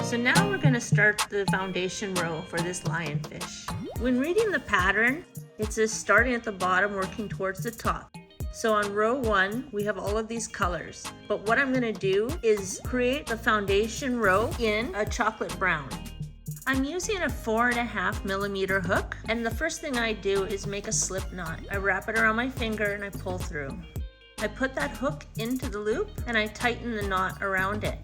So now we're going to start the foundation row for this lionfish. When reading the pattern, it says starting at the bottom, working towards the top. So on row 1, we have all of these colors. But what I'm going to do is create the foundation row in a chocolate brown. I'm using a 4.5mm hook, and the first thing I do is make a slip knot. I wrap it around my finger and I pull through. I put that hook into the loop and I tighten the knot around it.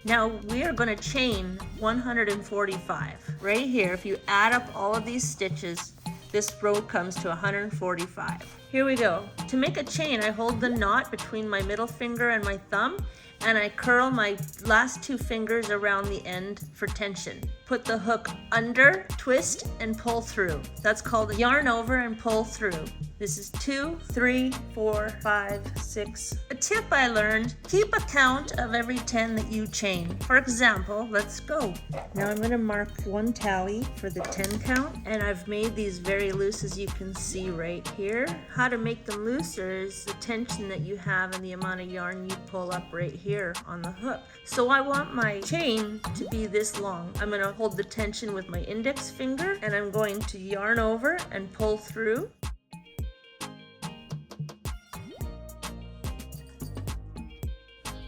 Now we are going to chain 145. Right here, if you add up all of these stitches, this row comes to 145. Here we go. To make a chain, I hold the knot between my middle finger and my thumb, and I curl my last 2 fingers around the end for tension. Put the hook under, twist, and pull through. That's called yarn over and pull through. This is 2, 3, 4, 5, 6. A tip I learned, keep a count of every 10 that you chain. For example, let's go. Now I'm going to mark 1 tally for the 10 count, and I've made these very loose, as you can see right here. How to make them looser is the tension that you have and the amount of yarn you pull up right here on the hook. So I want my chain to be this long. I'm going to hold the tension with my index finger, and I'm going to yarn over and pull through.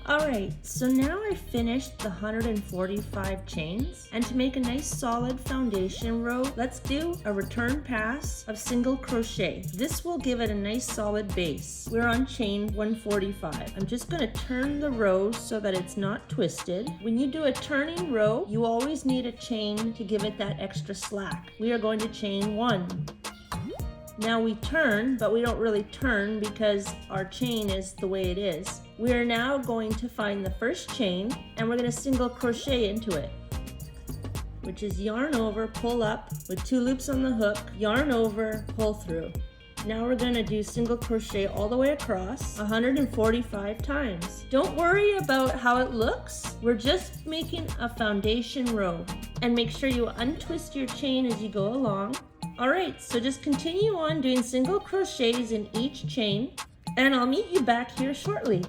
Alright, so now I've finished the 145 chains, and to make a nice solid foundation row, let's do a return pass of single crochet. This will give it a nice solid base. We're on chain 145. I'm just going to turn the row so that it's not twisted. When you do a turning row, you always need a chain to give it that extra slack. We are going to chain 1. Now we turn, but we don't really turn because our chain is the way it is. We are now going to find the first chain, and we're going to single crochet into it, which is yarn over, pull up with 2 loops on the hook, yarn over, pull through. Now we're going to do single crochet all the way across 145 times. Don't worry about how it looks. We're just making a foundation row. And make sure you untwist your chain as you go along. Alright, so just continue on doing single crochets in each chain, and I'll meet you back here shortly.